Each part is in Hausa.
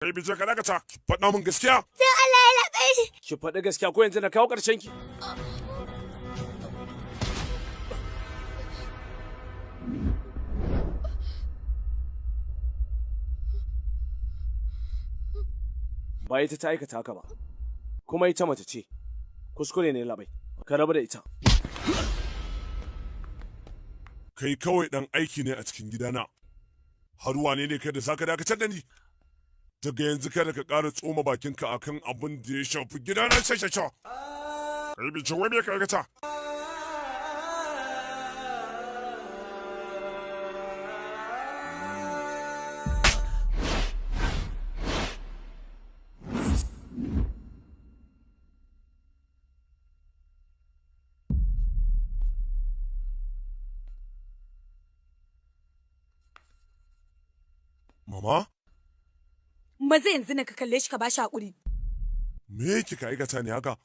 Kai bije ka dakata, ki faɗa min gaskiya. Sai Allah ya labai. Ki faɗi gaskiya ko yanzu na kawo ƙarshen ki. Ba ita ta aikata haka ba, kuma ita mace ce, kuskure ne labai, ka rabu da ita. Kai kawai ɗan aiki ne a cikin gidana, har wane ne kai da za ka dakatar da ni? Daga yanzu kada ka ƙara tsoma bakinka akan abin da ya shafi gidana shashasha. Kai bice wai me ka aikata? Mama? Maza yanzu na ka kalle shi ka ba shi haƙuri. Me kika aikata ne haka?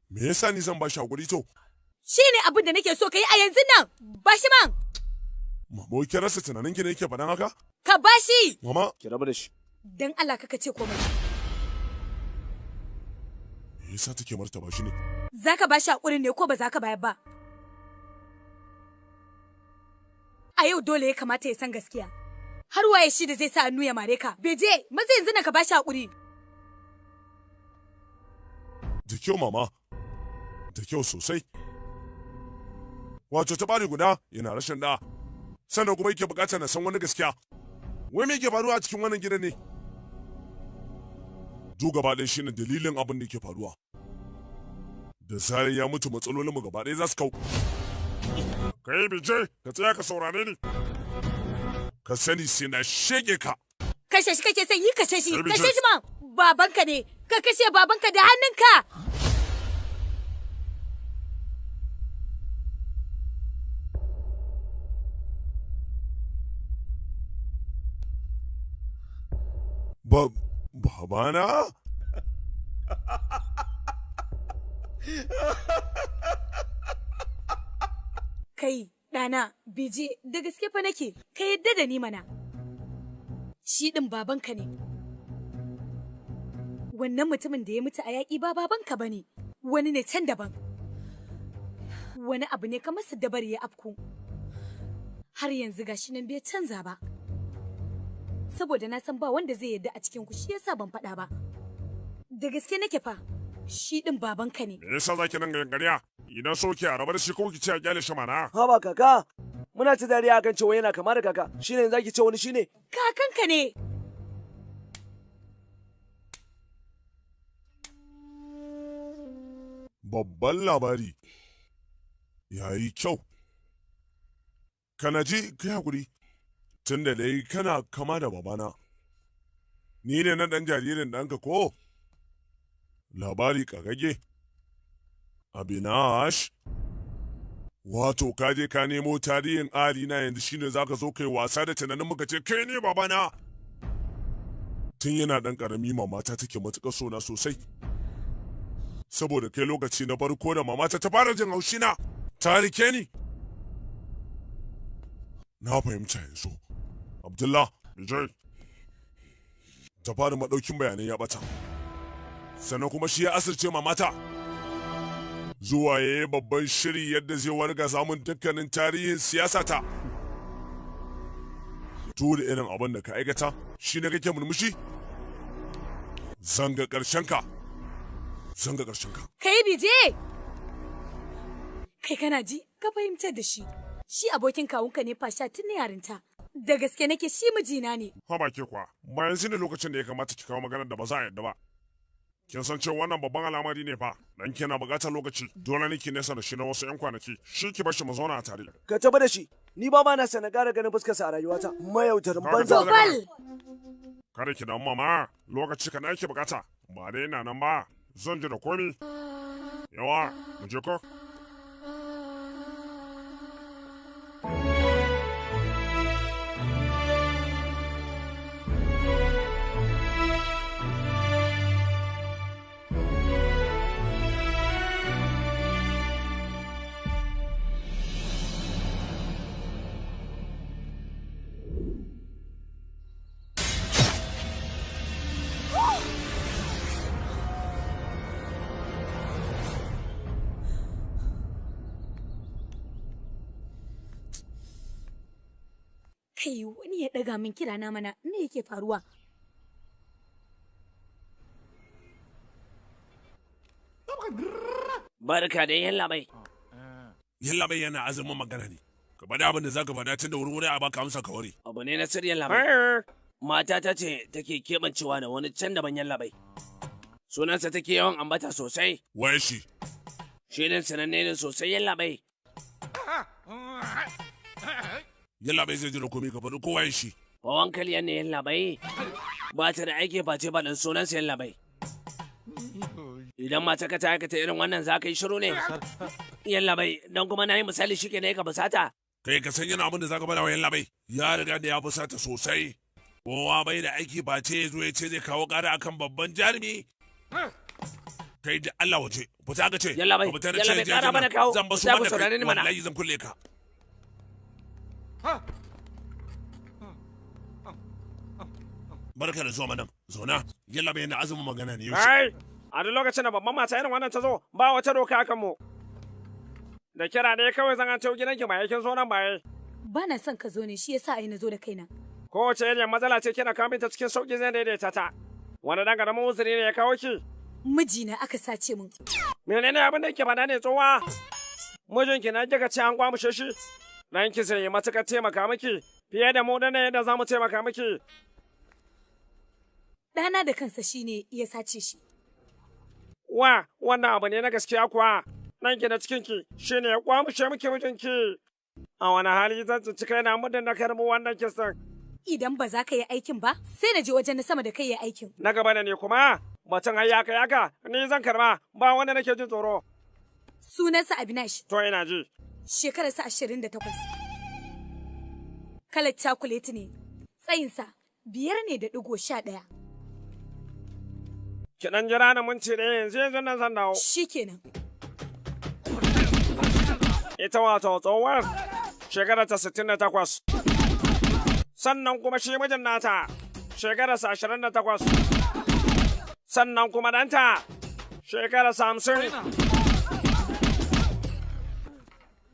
Me yasa ni zan ba shi haƙuri to? Shi ne abin da nake so ka yi a yanzu nan. Ba shi man. Mama, ki rasa tunanin ki ne yake faɗan haka? Ka ba shi. Mama, Ki rabu da shi. Dan Allah kaka ce komai. me yasa take martaba shi ne? Za ka ba shi haƙuri ne ko ba za ka bayar ba? A yau dole ya kamata ya san gaskiya. Har waye shi da zai sa hannu ya mare ka. Beje, maza yanzu na ka ba shi haƙuri. Da kyau mama, da kyau sosai. Wato ta bari guda yana rashin da, sannan kuma yake bukatar na san wani gaskiya. Wai me yake faruwa a cikin wannan gidan ne? Duk gaba ɗaya shine dalilin abin da ke faruwa. Da zarar ya mutu matsalolinmu gaba ɗaya za su kau. Kai bije, ka tsaya ka saurare ni. Ka sani sai na shege ka. Kashe shi kake son yi kashe shi. Baby Kashe Joy. shi man. Babanka ne. Ka kashe babanka da hannunka. Babana? Kai, ɗana, bije, da gaske fa nake, ka yadda da ni mana. Shi ɗin babanka ne. Wannan mutumin da ya mutu a yaƙi ba babanka ba ne, wani ne can daban. Wani abu ne kamar su dabar ya afku. Har yanzu gashi nan bai canza ba. Saboda na san ba wanda zai yadda a cikin ku shi yasa ban faɗa ba. Da gaske nake fa, shi ɗin babanka ne. Me yasa zaki nan gangariya? Idan so ki a rabar shi ko ki ce a kyale shi mana? Ha ba kaka, muna ta dariya akan cewa yana kama da kaka, shine zaki ce wani shine? Kakanka ne. Babban labari. Yayi kyau. Kana ji kai hakuri. Tun da dai kana kama da babana. Ni ne na ɗan jaririn ɗanka ko? Labari kagage. Abinash. Wato ka je ka nemo tarihin ali na yanzu shine zaka zo kai wasa da tunanin muka ce kai ne babana. Tun yana ɗan ƙarami mamata take matuƙar sona sosai. Saboda kai lokaci na farko da mamata ta fara jin haushina, ta rike ni. Na fahimta yanzu. Abdullah, Bijay. Ta fara maɗaukin bayanai ya ɓata. Sannan kuma shi ya asirce mamata. Zuwa ya yi babban shiri yadda zai warga samun dukkanin tarihin siyasata. Tu da irin abin da ka aikata, shi ne kake murmushi? Zanga ƙarshenka. Zanga ƙarshenka. Kai bije! Kai kana ji, ka fahimtar da shi. Shi abokin kawunka ne fasha tun na yarinta. Da gaske nake shi mijina ne. Ha ba ke kuwa, bayan shi ne lokacin da ya kamata ki kawo maganar da ba za a yadda ba. Kin san cewa wannan babban al'amari ne fa, dan kina buƙatar lokaci, dole ne ki nesa da shi na wasu 'yan kwanaki, shi ki bashi mu zauna a tare. Ka taba da shi, ni ba ma na sana ƙara ganin fuskarsa a rayuwata, mayautarin banza. Gobal! Kada ki damu mama, lokaci kana yake buƙata, ba dai ina nan ba, zan ji da komi. Yawa, mu je ko? Kai wani ya ɗaga min kira na mana me yake faruwa? Barka da yallaɓai. Yallaɓai yana azumin magana ne. Ka faɗi abin da za ka faɗa tun da wuri a baka amsa ka ware. Abu ne na sirri yallaɓai. Mata ta ce take keɓancewa da wani can daban yallaɓai. Sunansa take yawan ambata sosai. Waye shi? Shi ne sananne ne sosai yallaɓai. Yallaɓai zai jira komai ka faɗi ko waye shi? Bawan kaliyan ne yallaɓai. Ba ta da aiki face ba ɗan sunansa yallaɓai. Idan mata ka ta aikata irin wannan za ka yi shiru ne? Yallaɓai, don kuma na yi misali shi ke ne ka fusata. Kai ka san yana abin da za ka faɗa wa yallaɓai. Ya riga da ya fusata sosai. Kowa bai da aiki ba ce ya zo ya ce zai kawo ƙara akan babban jarumi. Kai da Allah waje, fita ka ce. Yallaɓai, yallaɓai ƙara mana kawo. Zan ba su Za ku mana saurare kai, ni mana. wallahi zan kulle ka. Barka da zuwa madam, zauna. Yallaɓai yana azumin magana ne yaushe. Ai, a duk lokacin da babban mata irin wannan ta zo, ba wata doka akan mu. Da kira ne kawai zan an tawo gidanki ba yakin zo nan ba. Ba na son ka zo ne shi yasa ai na zo da kaina. Kowace irin matsala ce kina kawo ta cikin sauƙi zai daidaita ta. Wani dan ƙaramin uzuri ne ya kawo ki? Mijina aka sace min. Menene abin da yake faɗa ne tsowa? Mijinki na kika ce an kwamushe shi? Dan ki sai matuƙar taimaka miki fiye da mu da ne yadda za mu taimaka miki. Ɗana da kansa shine ya sace shi. Wannan abu ne na gaskiya kuwa. Ɗanki na cikinki shi ne ya kwamushe miki mijinki. A wani hali zan tsinci kaina muddin na karɓi wannan kisan. Idan ba za ka yi aikin ba, sai na je wajen na sama da kai ya aikin. Na gaba da ne kuma, batun har yaka ni zan karba ba wanda nake jin tsoro. Sunansa Abinash. To ina ji. Shekararsa 28. Kalar cakuleti ne. Tsayinsa 5.11. Ki ɗan jira na minti ɗaya yanzu nan zan dawo. Shikenan. Ita wato tsohuwar shekararta 68. Sannan kuma shi mijin nata shekararsa 28. Sannan kuma ɗanta shekararsa 50.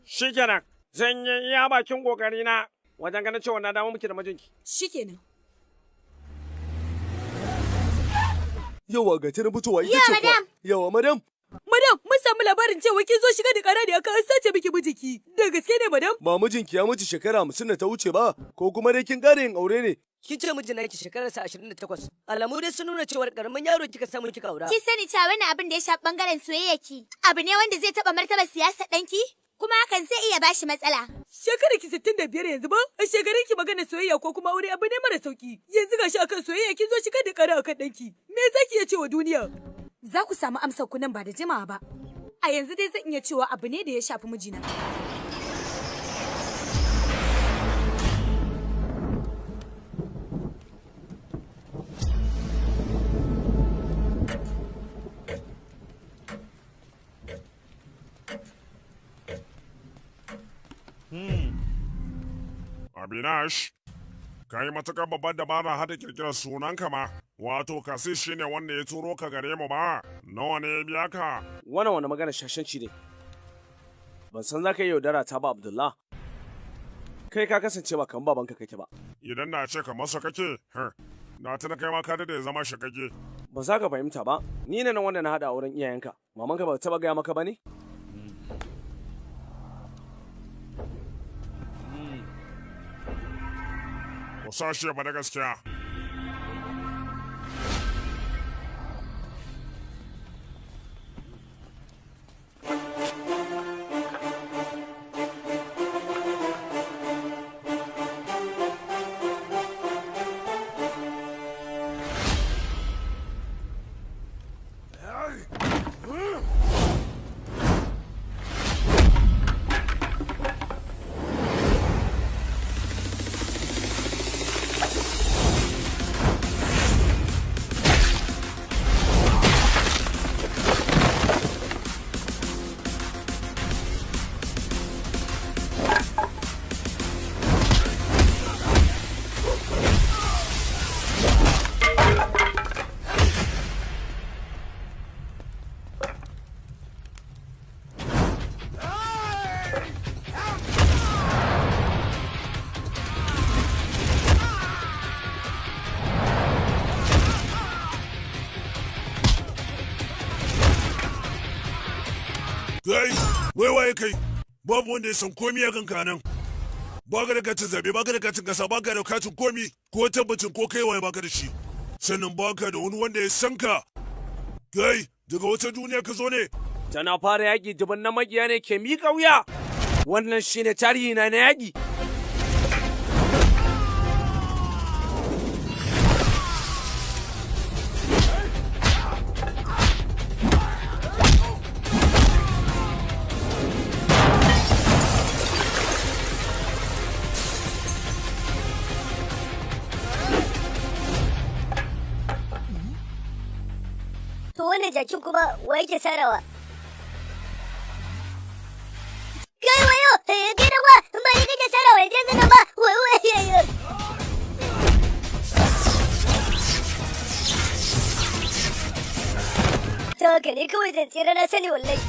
Shikenan zan yi iya bakin ƙoƙarina wajen ganin cewa na dawo miki da mijinki. Shikenan. Yawa ga ta fitowa ita ce kuwa. Yawa madam. Madam, mun samu labarin cewa kin zo shiga da kara da aka sace miki mijinki. Da gaske ne madam? Ba mijinki ya mutu shekara 50 da ta wuce ba, ko kuma dai kin ƙara yin aure ne? Kin ce mijin naki shekararsa 28. Alamu dai sun nuna cewa karamin yaro kika samu kika aura. Kin sani cewa wannan abin da ya shafi bangaren soyayya ki. Abu ne wanda zai taba martabar siyasar danki? Kuma hakan zai iya bashi matsala. Shekarar ki 65 yanzu ba? A shekarun ki magana soyayya ko kuma aure abu ne mara sauki. Yanzu gashi akan soyayya kin zo shigar da kara akan danki. Me zaki iya cewa duniya? Za ku samu amsar ku nan ba da jimawa ba. A yanzu dai zan iya cewa abu ne da ya shafi mijina. Abinash, ka yi matuƙar babban dabara hada kirkirar sunanka ma, wato kasi shi ne wanda ya turo ka gare mu ba, nawa ne ya biya ka? Wannan wani magana shashanci ne. Ban san za ka yi yaudara ta ba Abdullah. Kai ka kasance ba kan babanka kake ba. Idan na ce ka masa kake, na tuna kai ma ka da ya zama shakage. Ba za ka fahimta ba, ni ne nan wanda na haɗa a wurin iyayenka. Mamanka ba ta taɓa gaya maka ba ne? Ku sashe ba da gaskiya. Kai, wai waye kai, babu wanda ya san komi a kanka nan. Ba ka da katin zabe, ba ka da katin kasa, ba ka da katin komi, ko tabbacin ko kai waye ba ka da shi. Sannan ba ka da wani wanda ya san ka. Kai, daga wata duniya ka zo ne. Tana fara yaƙi dubun na makiya ne ke miƙa wuya. Wannan shine tarihi na yaƙi. To wannan jakin kuma wa yake sarawa? Kai wayo, kai da ba, ba ni kake sarawa yanzu nan ba. Wayo. To ka ne kawai zan tsira na sani wallahi.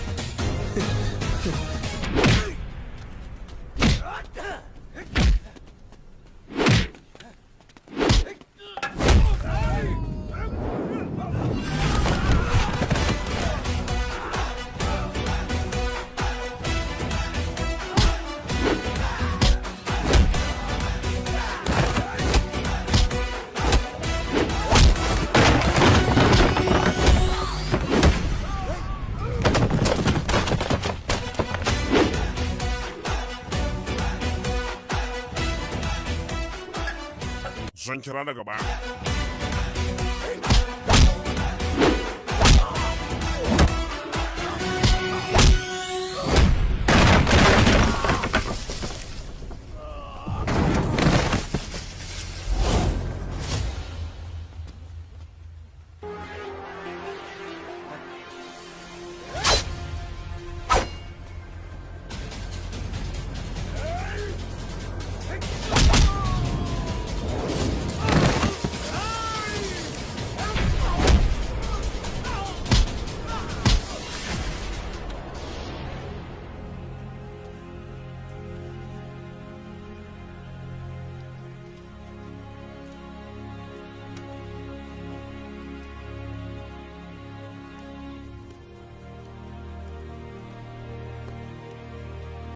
Zan kira daga baya.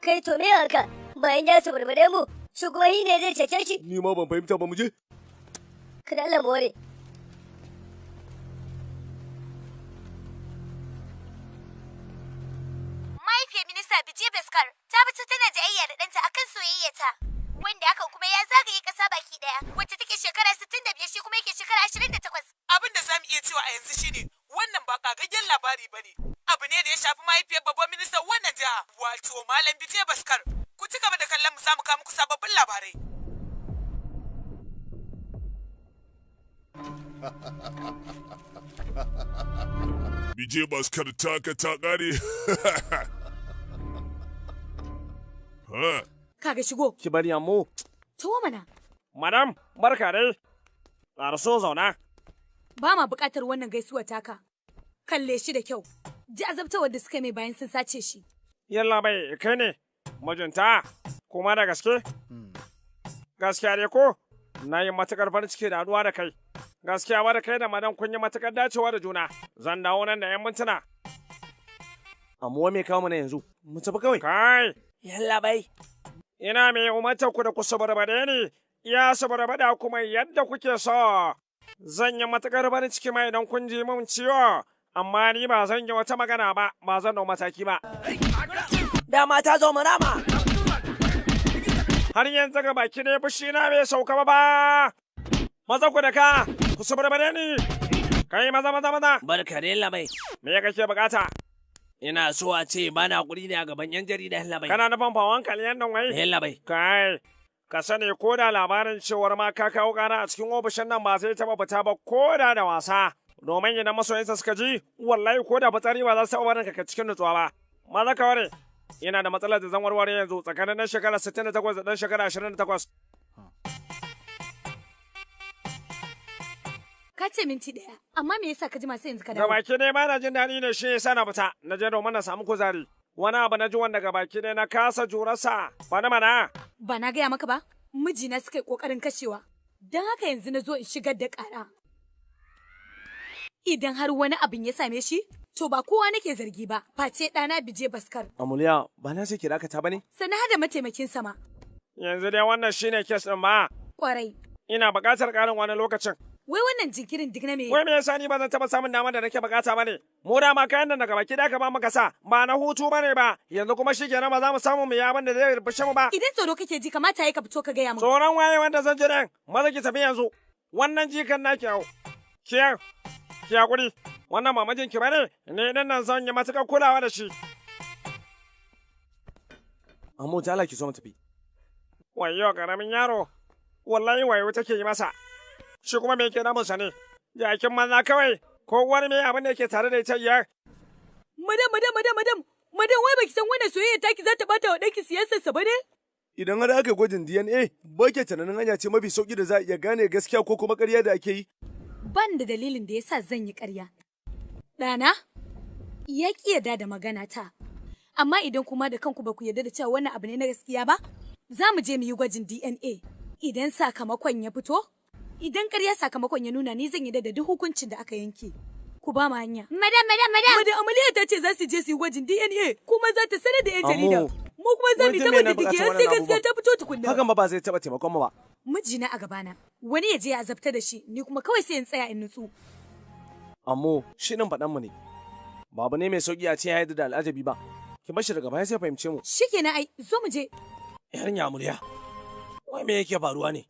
Kai to me haka? Bayan ya suburbure mu, shugabanni ne zai cece shi. Ni ma ban fahimta ba mu je. Kada Allah more. Mahaifiyar minista Bijiya Beskar ta fito tana jayayya da ɗanta akan soyayyata. Wanda hakan kuma ya zagaye ƙasa baki ɗaya, wacce take shekara 65 shi kuma yake shekara 28. Abin da zamu iya cewa a yanzu shine wannan ba kagaggen labari bane. Abu ne da ya shafi mahaifiyar babban ministan wannan jiha, wato Malam Bijiya Beskar. Ku ci gaba da kallon mu za mu kawo muku sababbin labarai. Bijiya Beskar taka ta ƙare. Kaga shigo. Ki bari ammo. Tawo mana. Madam, barka dai. Ƙaraso zauna. Ba ma buƙatar wannan gaisuwa taka. Kalle shi da kyau. Ji azabtawar da suka mai bayan sun sace shi. Yalla bai kai ne. Majunta, kuma da gaske? Gaskiya dai ko? Na yi matuƙar farin ciki da haɗuwa da kai. Gaskiya ba da kai da madan kun yi matuƙar dacewa da juna. Zan dawo nan da 'yan mintuna. Amma me kawo mana yanzu? Mu tafi kawai. Kai! Yalla bai. Ina mai umartar ku da ku sabarbade ni, iya sabarbada kuma yadda kuke so. Zan yi matuƙar farin ciki ma idan kun ji min ciwo, amma ni ba zan yi wata magana ba, ba zan dau mataki ba. Dama ta zo manama. Har yanzu ga baki ne fushi na bai sauka ba. Maza ku da ka, ku sabarbade ni. Kai maza. Barka da yalla bai. Me kake bukata? Ina so a ce ba na hakuri ne a gaban 'yan jarida yalla bai. Kana nufin fawon kaliyan nan wai? Yalla bai. Kai, ka sani ko da labarin cewar ma ka kawo kana a cikin ofishin nan ba zai taɓa fita ba ko da wasa. Domin idan masoyansa suka ji, wallahi ko da fitsari ba za su taɓa barin ka cikin nutsuwa ba. Maza ka ware, ina da matsalar da zan warware yanzu tsakanin ɗan shekara 68 da ɗan shekara 28. Ka ce minti ɗaya, amma me yasa ka ji masu yanzu ka dawo? Gabaki ne ba na jin daɗi ne shi yasa na fita, na je domin na samu kuzari. Wani abu na ji wanda gabaki ne na kasa jurarsa, bani mana. Ba na gaya maka ba, mijina suka yi ƙoƙarin kashewa, don haka yanzu na zo in shigar da ƙara. Idan har wani abin ya same shi, To ba kowa nake zargi ba, face ɗana Bije Baskar. Amuliya, ba na ce ki dakata ba ne? Sannan hada mataimakin sama. Yanzu dai wannan shine kes ɗin ba. Kwarai. Ina buƙatar ƙarin wani lokacin. Wai wannan jinkirin duk na me? Wai me yasa ni ba zan taɓa samun damar da nake buƙata ba ne? Mu da ma kayan nan daga baki da ka ba mu kasa, ba na hutu ba ne ba. Yanzu kuma shi kenan ba za mu samu mu yi abin da zai rubushe mu ba. Idan tsoro kake ji kamata ya ka fito ka gaya min. Tsoron waye wanda zan ji nan, maza ki tafi yanzu. Wannan jikan naki hau. Ki hakuri. Wannan mamajin ki bane, ne dan nan zan yi matuƙar kulawa da shi. Amma ta Allah ki so mu tafi. Wayyo ƙaramin yaro, wallahi wayo take yi masa. Shi kuma me yake damunsa ne? Jakin manza kawai, ko wani me abin da yake tare da ita ya. Madam, wai baki san wannan soyayya taki za ta bata wa ɗanki siyasarsa ba ne? Idan har aka gwajin DNA, ba ke tunanin hanya ce mafi sauki da za a iya gane gaskiya ko kuma ƙarya da ake yi? Ban da dalilin da yasa zan yi ƙarya. Ɗana, ya ƙi yarda da magana ta. Amma idan kuma da kanku ba ku yarda da cewa wannan abu ne na gaskiya ba, za mu je mu yi gwajin DNA. Idan sakamakon ya fito, idan ƙarya sakamakon ya nuna ni zan yarda da duk hukuncin da aka yanke. Ku ba mu hanya. Madam. Madam Amaliya ta ce za su je su yi gwajin DNA kuma za ta sanar da 'yan jarida. Mu kuma za mu yi ta diddike har sai gaskiya ta fito tukunna. Hakan ba zai taɓa taimakon mu ba. Mijina a gabana, wani ya je ya azabta da shi, ni kuma kawai sai in tsaya in nutsu. Ammo, shi nan faɗan mu ne. Babu ne mai sauki a ce ya yarda da al'ajabi ba. Ki bar shi daga baya sai fahimce mu. Shikenan ai, zo mu je. Yarinya Amuriya, wai me yake faruwa ne?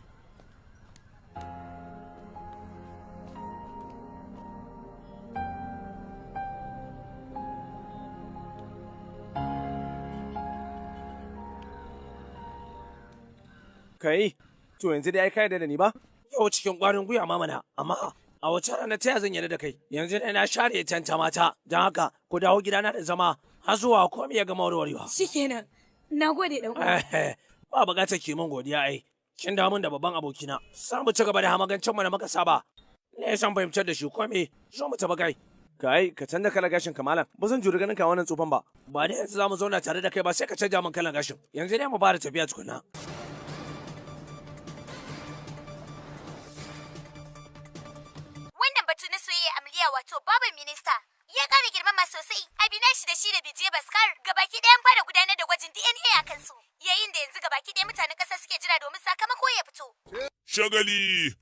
Kai, to yanzu dai ai kai da ni ba? Yau cikin ƙwarin gwiwa mamana, amma a wace rana ta zan yarda da kai? Yanzu dai na share canta mata, don haka ku dawo gidana da zama har zuwa komai ya gama warwarewa. Shikenan, na gode ɗan uwa. Ba buƙatar ki min godiya ai. Kin dawo min da babban abokina. Za mu ci gaba da hamagancin mu da muka saba. Ne san fahimtar da shi komai, zo mu tafi kai. Kai, ka canza kalar gashin ka malam. Ba zan juri ganin ka wannan tsufan ba. Ba dai yanzu za mu zauna tare da kai ba sai ka canja min kalan gashin. Yanzu dai mu fara tafiya tukunna. Batu na soyayya Amliya wato baban minista ya ƙara girmama sosai. Abina shi da shi da Bije Baskar gabaki ɗayan fara gudanar da gwajin DNA a kansu. Yayin da yanzu gabaki ɗaya mutanen ƙasa suke jira domin sakamako ya fito. Shagali!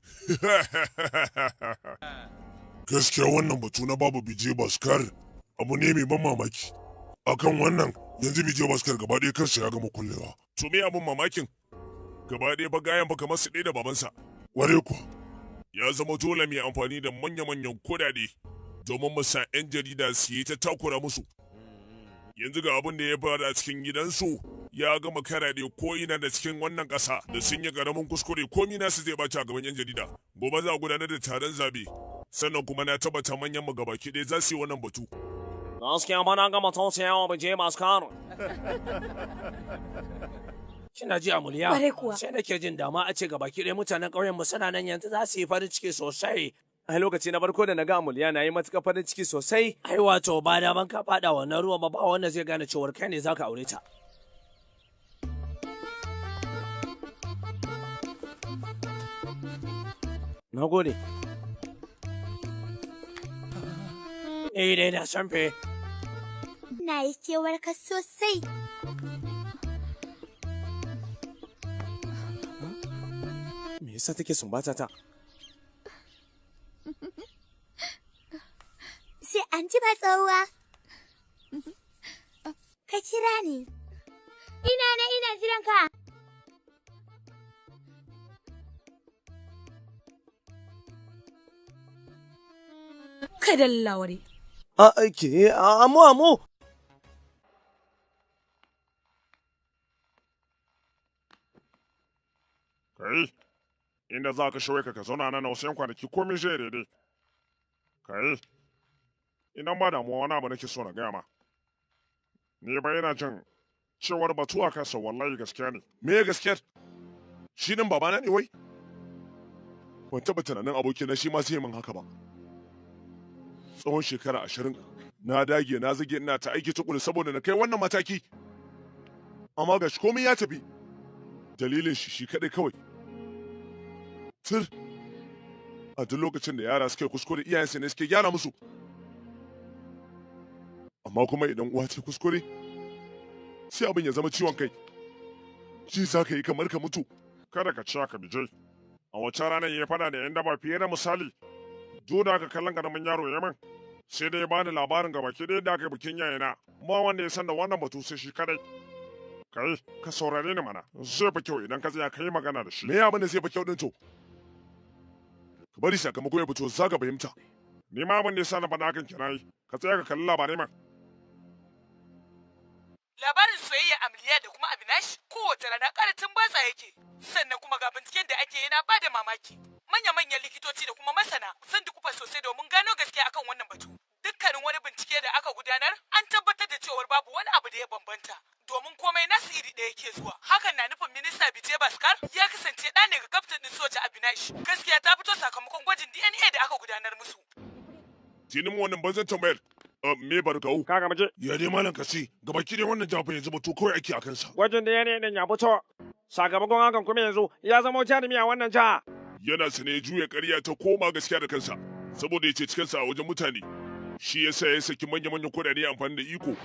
Gaskiya wannan batu na babu Bije Baskar abu ne mai ban mamaki. Akan wannan yanzu Bije Baskar gaba ɗaya kansa ya gama kullewa. To me abin mamakin? Gaba ɗaya ba gayan ba kamar su ɗaya da babansa. Ware kuwa. Ya zama dole mai amfani da manya-manyan kudade domin masa 'yan jarida su yi ta takura musu. Yanzu ga abin da ya faru a cikin gidansu ya gama karaɗe ko ina da cikin wannan ƙasa da sun yi ƙaramin kuskure ko mina su zai baci a gaban 'yan jarida. Gobe za a gudanar da taron zabe sannan kuma na tabbata manyan mu gabaki ɗaya za su yi wannan batu. Gaskiya ba na gama tausaya wa Bije Baskar. Kina ji Amuliya? Bare kuwa. Sai nake jin dama a ce gabaki ɗaya mutanen ƙauyen mu suna nan yanzu za su yi farin ciki sosai. Ai lokaci na farko da na ga Amuliya na yi matuƙar farin ciki sosai. Ai wato ba da ban ka faɗa wannan ruwan ba wanda zai gane cewar kai ne zaka aure ta. Na gode. Dai na san fe. Na yi kewar ka sosai. Me yasa take sumbata ta? Sai an ji ba tsawa. Ka kira ni. Ina jiran ka. Ka dallawari. Ke, amo. Kai, inda za ka shawai ka zauna nan wasu 'yan kwanaki komai zai daidai. Kai, idan ba damuwa wani abu nake so na gaya ma. Ni ba yana jin cewar batu a kansa wallahi gaskiya ne. Me gaskiyar? Shi nan babana ne wai? Ban taɓa tunanin abokina shi ma zai min haka ba. Tsawon shekara 20 na dage na zage ina ta aiki tukuru saboda na kai wannan mataki. Amma gashi komai ya tafi. Dalilin shi kaɗai kawai. Tir, a duk lokacin da yara suke kuskure iyayensu ne suke gyara musu. Amma kuma idan uwa ce kuskure, sai abin ya zama ciwon kai. Shi za ka yi kamar ka mutu. Kada ka ci haka bijai. A wace ranar ya fada da 'yan daba fiye da misali. Dole aka kallon ƙaramin yaro ya min. Sai dai ya bani labarin gabaki ɗaya da aka yi bikin yayana. Ma wanda ya san da wannan batu sai shi kadai. Kai, ka saurare ni mana. Zai fi kyau idan ka tsaya ka yi magana da shi. Me abin da zai fi kyau ɗin to? Ka bari sakamako ya fito za ka fahimta. Ni ma abin da ya sa na faɗa hakan kirayi. Ka tsaya ka kalli labarai man. Labarin soyayya Amliya da kuma Abinash kowace rana ƙaratin batsa yake. Sannan kuma ga binciken da ake yana ba da mamaki. Manya-manyan likitoci da kuma masana sun dukufa sosai domin gano gaskiya akan wannan batu. Dukkanin wani bincike da aka gudanar an tabbatar da cewar babu wani abu da ya bambanta. Domin komai nasu iri ɗaya yake zuwa. Hakan na nufin minista Vijay Bhaskar ya kasance ɗa ne ga kaftin ɗin soja Abinash. Gaskiya ta fito sakamakon gwajin DNA da aka gudanar musu. Tinin wannan banzan tambayar. Me barkau? Kaga maje. Ya dai malam kasi, gabaki dai wannan jawaban yanzu batu kawai ake a kansa. Gwajin da yanayi ɗin ya fito. Sakamakon hakan kuma yanzu ya zama jarumi a wannan jiha. Yana sane juya ƙarya ta koma gaskiya da kansa, saboda ya ce cikinsa a wajen mutane. Shi yasa ya saki manya-manyan kuɗaɗe amfani da iko.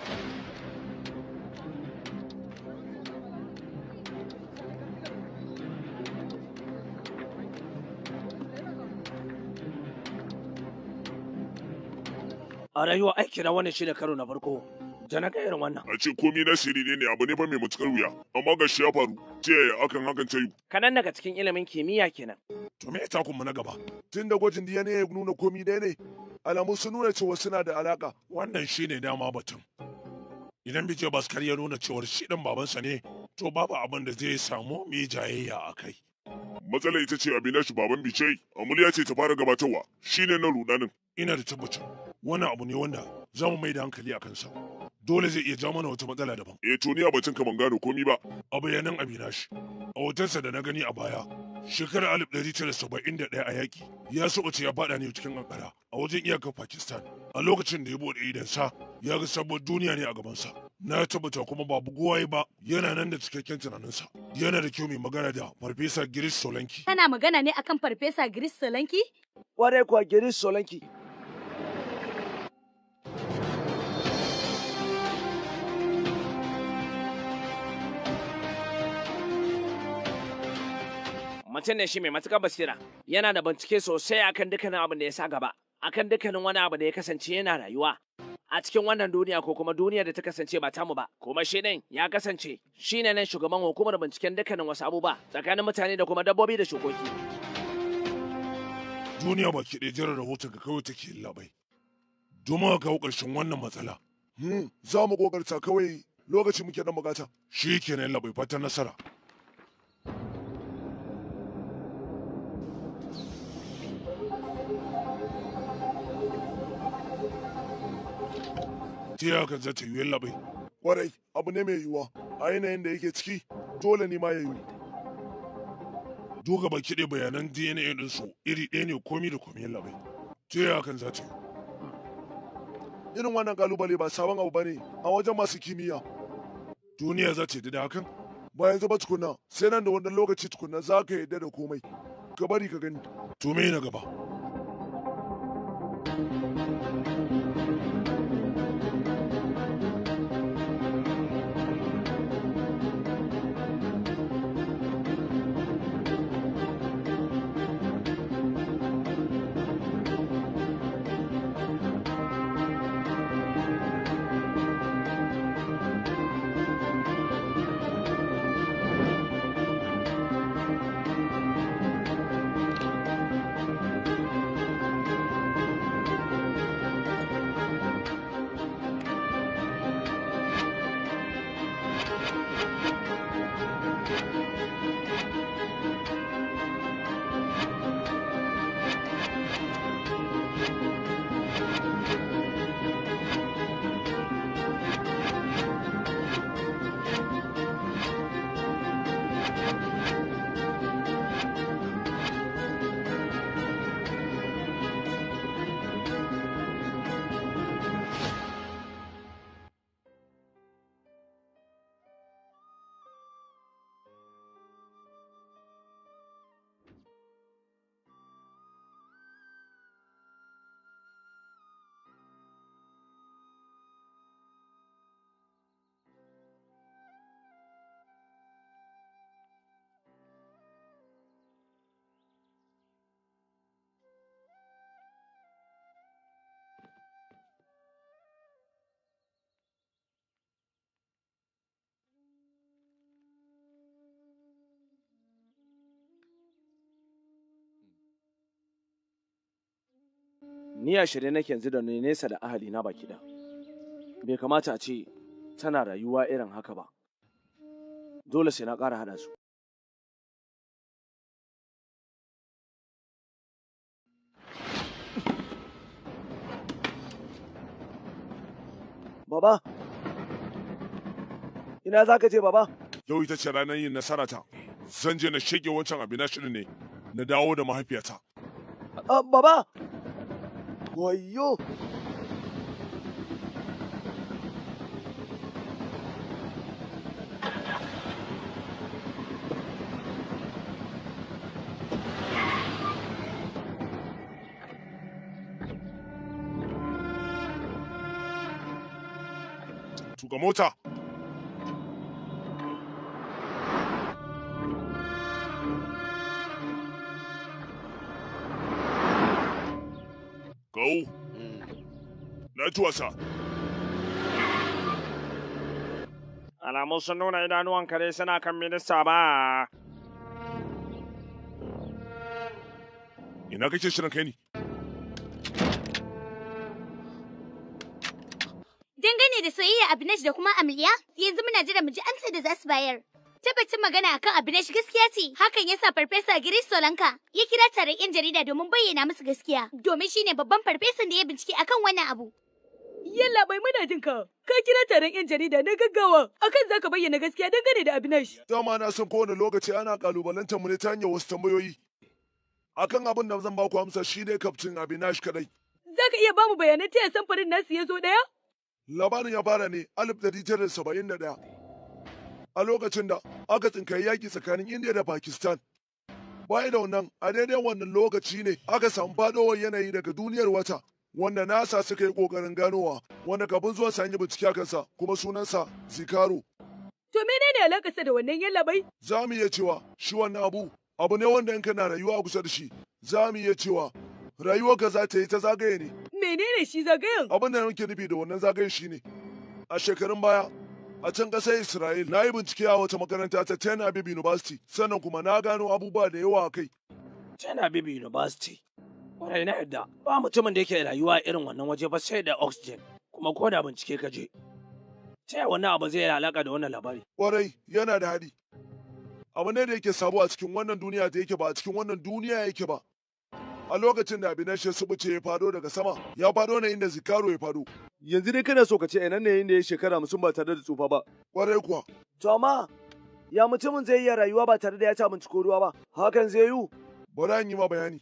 A rayuwa aiki na wannan shine karo na farko. Da na ga irin wannan. A ce komi na shiri ne abu ne fa mai matukar wuya, amma ga shi ya faru. Ta yaya akan hakan ta yi? Kanan daga cikin ilimin kimiyya kenan. To me ya takun mu na gaba? Tun da gwajin DNA ya nuna komi ɗaya ne, alamu sun nuna cewa suna da alaka. Wannan shine dama batun. Idan Vijay Bhaskar ya nuna cewar shi ɗan babansa ne, to babu abin da zai samu mai jayayya a kai. Matsala ita ce Abinash baban Vijay, Amulya ce ta fara gabatarwa, shine na rudanin. Ina da tabbacin, wannan abu ne wanda za mu mai da hankali a kansa. Dole zai iya jawo mana wata matsala daban. To ni a batun ka ban gano komi ba. A bayanan Abinash, a hotonsa da na gani a baya, shekarar 1971 a yaƙi, ya ce ya faɗa ne cikin kankara a wajen iyakar Pakistan. A lokacin da ya bude idansa, ya ga sabon duniya ne a gabansa. Na tabbata kuma ba buguwaye ba, yana nan da cikakken tunaninsa. Yana da kyau mai magana da Farfesa Girish Solanki. Kana magana ne akan Farfesa Girish Solanki? Kwarai kuwa Girish Solanki. Mutum ne shi mai matuƙar basira, yana da bincike sosai akan dukkanin abin da ya sa gaba, akan dukkanin wani abu da ya kasance yana rayuwa a cikin wannan duniya ko kuma duniyar da ta kasance ba tamu ba. Kuma shi ɗin ya kasance shi ne nan shugaban hukumar binciken dukkanin wasu abubuwa tsakanin mutane da kuma dabbobi da shukoki. Duniya baki ɗaya jiran rahoton ka kawai take labai. Domin ka kawo ƙarshen wannan matsala. Za mu ƙoƙarta kawai lokaci muke dan bukata. Shi kenan labai fatan nasara. Ta yaka za ta yi labai. Kwarai, abu ne mai yiwuwa. A yanayin da yake ciki, dole ne ma ya yi. Doga baki ɗaya bayanan DNA ɗinsu iri ɗaya ne komi da komi labai. Ta yaka za ta yi. Irin wannan kalubale ba sabon abu ba ne a wajen masu kimiyya. Duniya za ta yi da hakan? Ba yanzu ba tukunna, sai nan da wannan lokaci tukunna za ka yarda da komai. Ka bari ka gani. To me na gaba? Ni a shirye nake yanzu da ni nesa da ahali na baki da. Bai kamata a ce tana rayuwa irin haka ba. Dole sai na ƙara haɗa su. Baba! Ina za ka je, Baba? Yau ita ce ranar yin nasara ta. Zan je na shege wancan abin shirin ne, na dawo da mahaifiyata. Baba! Wayyo! Tuka mota! Go! Na ji wasa. Alamu sun nuna idanuwan kare suna kan minista ba. Ina kake shirin kai ni? Dangane da soyayya Abinash da kuma Amliya, yanzu muna jira mu ji amsar da za su bayar. Tabbacin magana akan Abinash gaskiya ce, hakan yasa Farfesa Girish Solanka ya kira taron 'yan jarida domin bayyana musu gaskiya, domin shine babban farfesan da ya bincike akan wannan abu. Yalla bai muna jin ka. Ka kira taron 'yan jarida na gaggawa akan zaka bayyana gaskiya dangane da Abinash. Dama na san kowane lokaci ana kalubalantar mu ne ta hanyar wasu tambayoyi. Akan abin da zan ba ku amsa shine kaftin Abinash kadai. Zaka iya bamu bayanai ta samfarin nasu ya zo ɗaya? Labarin ya fara ne 1971. A lokacin da aka tsinkayi yaƙi tsakanin India da Pakistan. Baya da wannan, a daidai wannan lokaci ne aka samu faɗowar yanayi daga duniyar wata, wanda NASA suka yi ƙoƙarin ganowa, wanda kafin zuwa sa yi bincike a kansa kuma sunansa Zikaro. To menene alakarsa da wannan yallaɓai? Za mu iya cewa shi wannan abu ne wanda in kana rayuwa a kusa da shi, za mu iya cewa rayuwarka za ta yi ta zagaye ne. Menene shi zagayen? Abin da nake nufi da wannan zagayen shi ne, a shekarun baya, a can ƙasar Isra'il, na yi bincike a wata makaranta ta Tel Aviv University, sannan kuma na gano abubuwa da yawa a kai. Tel Aviv University. Kwarai na yadda, ba mutumin da yake rayuwa irin wannan waje ba sai da oxygen, kuma ko da bincike ka je. Ta yaya wannan abu zai yi alaƙa da wannan labari? Kwarai, yana da haɗi. Abu ne da yake sabo a cikin wannan duniya da yake ba a cikin wannan duniya yake ba. A lokacin da Abinash ya subuce ya fado daga sama, ya fado ne inda Zikaro ya fado. Yanzu dai kana so ka ce nan ne inda ya shekara musun ba tare da tsufa ba. Kwarai kuwa. To amma ya mutumin zai iya rayuwa ba tare da ya ci abinci ko ruwa ba? Hakan zai yiwu? Bari an yi ma bayani.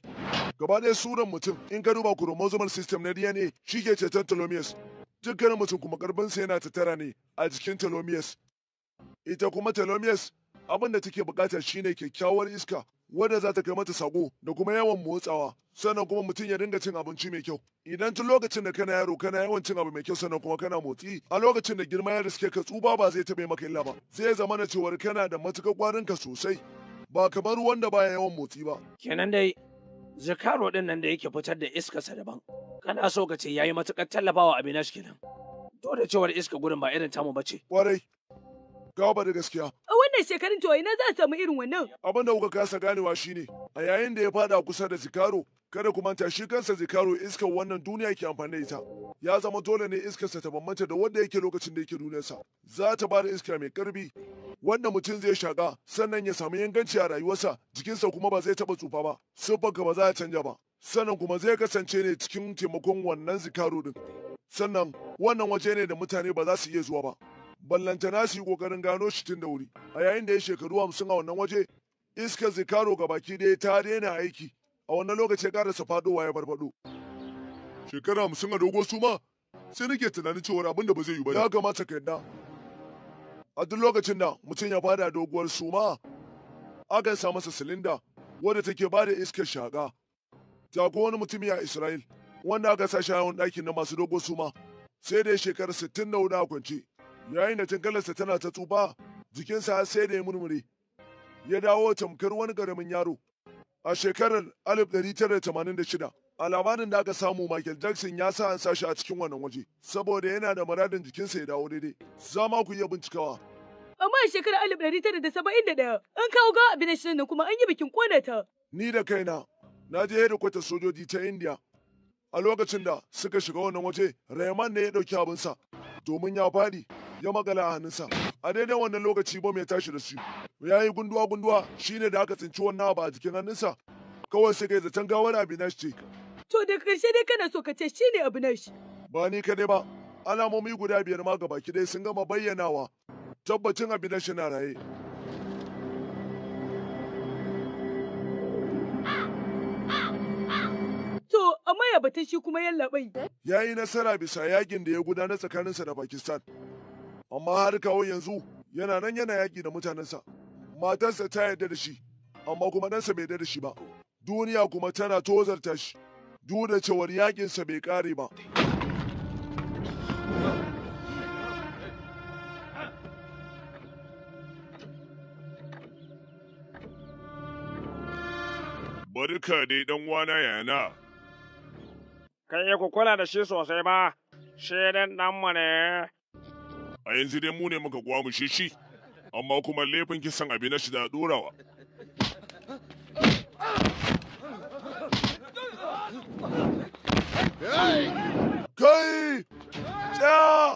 Gaba ɗaya suran mutum in ka duba chromosomal system na DNA shi ke ceton telomeres. Dukkanin mutum kuma karfinsa yana tattara ne a jikin telomeres. Ita kuma telomeres abin da take bukata shine kyakkyawar iska wadda za ta kai mata sako da kuma yawan motsawa, sannan kuma mutum ya dinga cin abinci mai kyau. Idan tun lokacin da kana yaro kana yawan cin abu mai kyau sannan kuma kana motsi, a lokacin da girma ya riske ka tsuba ba zai taɓa maka illa ba. Zai zama na cewar kana da matuƙar ƙwarinka sosai, ba kamar wanda baya yawan motsi ba. Kenan dai Zikaro din nan da yake fitar da iskarsa daban. Kana so ka ce yayi matuƙar tallafawa Abinash kenan. To da cewar iska gurin ba irin tamu bace. Kwarai. Gaba da gaskiya. A wannan shekarun to ina za a samu irin wannan? Abin da kuka kasa ganewa shine a yayin da ya fada kusa da Zikaro, kada ku manta shi kansa Zikaro iskar wannan duniya ke amfani da ita. Ya zama dole ne iskarsa ta bambanta da wanda yake lokacin da yake duniyarsa. Za ta bada iska mai karfi wanda mutum zai shaka sannan ya samu inganci a rayuwarsa, jikinsa kuma ba zai taba tsufa ba, siffarka ba za ta canja ba. Sannan kuma zai kasance ne cikin taimakon wannan Zikaro din. Sannan wannan waje ne da mutane ba za su iya zuwa ba. Ballantana su yi ƙoƙarin gano shi tun da wuri. A yayin da ya shekaru 50 a wannan waje, iskar Zikaro ga baki ɗaya ta daina aiki. A wannan lokaci ya ƙarasa faɗowa ya farfaɗo. Shekara 50 a dogo suma? Sai nake tunanin cewa abin da ba zai yi ba. Ya kamata ka yadda. A duk lokacin da mutum ya fada doguwar suma, akan sa masa silinda wadda take ba da iskar shaƙa. Ta ko wani mutumi a Isra'il wanda aka sa shi a ɗakin na masu dogo suma, sai da ya shekara 64 a kwance. Yayin da tankalarsa tana ta tsufa, jikinsa sai da ya murmure. Ya dawo tamkar wani ƙaramin yaro. A shekarar 1986, a labarin da aka samu Michael Jackson ya sa an sashi a cikin wannan waje, saboda yana da muradin jikinsa ya dawo daidai. Za ma ku iya bincikawa. Amma a shekarar 1971 an kawo gawa Abinash nan kuma an yi bikin ƙona ta. Ni da kaina, na je hedikwatar sojoji ta India. A lokacin da suka shiga wannan waje, Rayman ne ya ɗauki abinsa domin ya faɗi ya magala a hannunsa. A daidai wannan lokaci bom ya tashi da su. Ya yi gunduwa-gunduwa shine da aka tsinci wannan abu a jikin hannunsa. Kawai sai kai zaton gawar Abinash ce. To da ƙarshe dai kana so ka ce shi ne Abinash. Ba ni kadai ba, alamomi guda 5 ma gabaki ɗaya sun gama bayyanawa. Tabbacin Abinash na raye. To, amma ya batun shi kuma yallaɓai. Ya yi nasara bisa yakin da ya gudanar tsakaninsa da Pakistan. Amma har kawo yanzu yana nan yana yaki da mutanensa. Matarsa ta yarda da shi, amma kuma ɗansa bai yarda da shi ba. Duniya kuma tana tozarta shi, duk da cewar yakinsa bai ƙare ba. Barka dai ɗan wana yana. Kai ku kula da shi sosai ba, shi dan ɗanmu ne. A yanzu dai mu ne muka gwamushe shi, amma kuma laifin kisan Abinash da ɗorawa. Kai! Tsaya!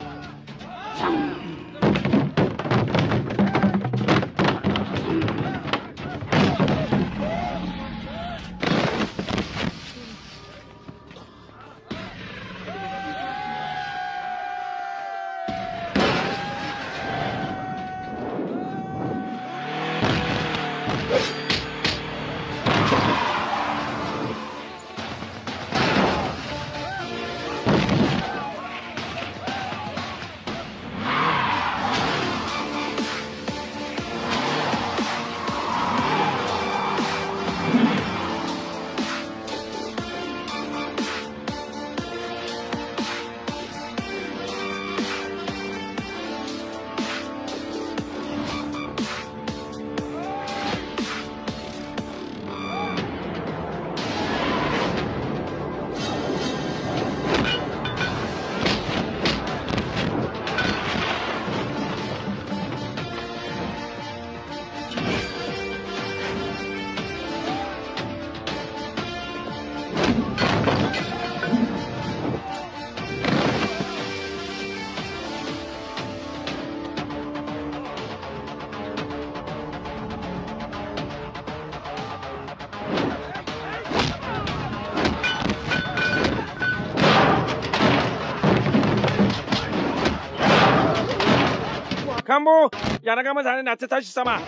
Kambo, ya naga mutane na ta tashi sama.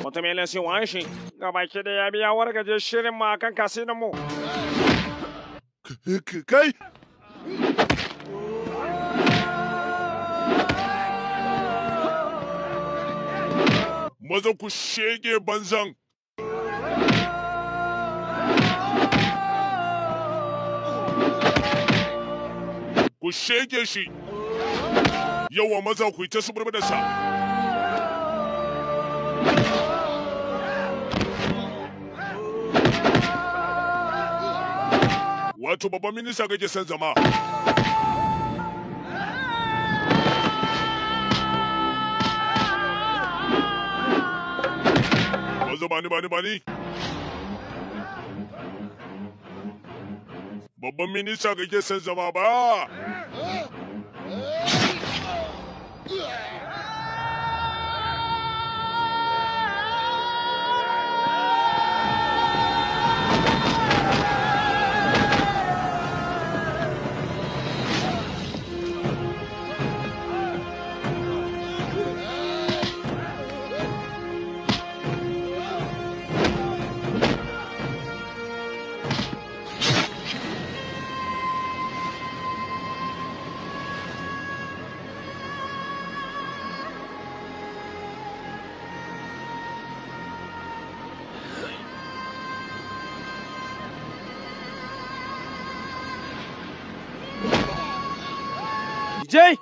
Mutumin sin wanshi gabaki da ya biya wargaje shirin ma kan kasinan mu. Kai! Maza ku shege banzan! Ku shege shi! Yawa maza ku yi ta suburbu da sa! Wato babban minista kake son zama. Wanzu bani. Babban minista kake son zama ba. Bijay!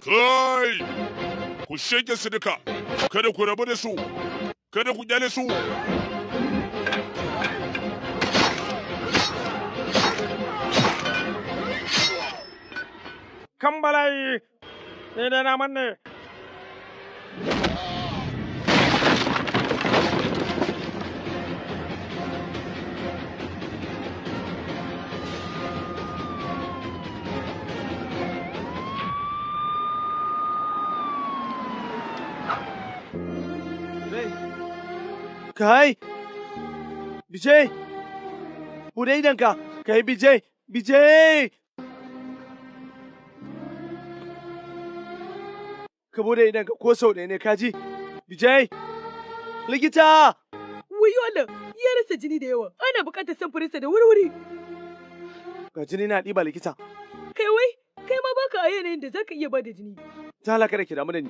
Kai! Ku shege su duka, kada ku rabu da su, kada ku kyale su. Kambalai! Ni dai na manne. Kai! Bijay! Bude idonka! Kai Bijay! Bijay! Ka bude idonka ko sau ɗaya ne kaji? Bijay! Likita! Wayo Allah, ya rasa jini da yawa. Ana buƙatar samfurinsa da wuri-wuri. Ga jini na ɗiba likita. Kai wai, kai ma baka a yanayin da zaka iya bada jini. Ta halaka da ki damu da ni.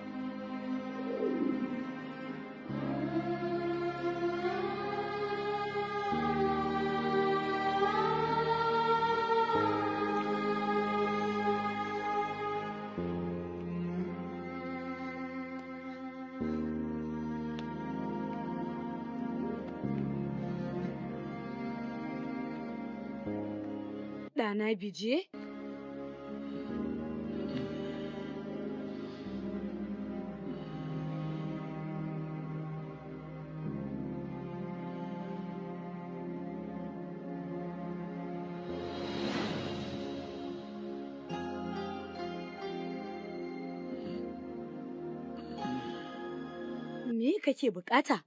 Ɗana Bije? Me kake bukata?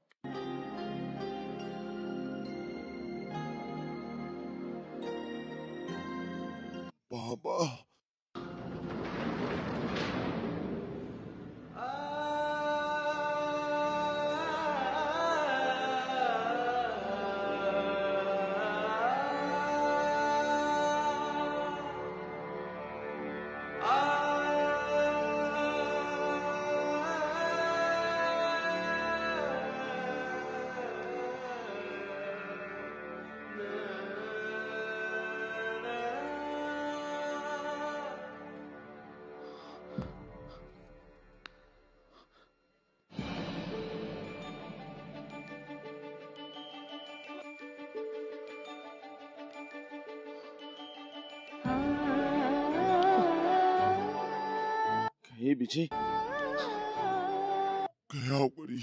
Baba. Kai Bijay! Ka yi haƙuri.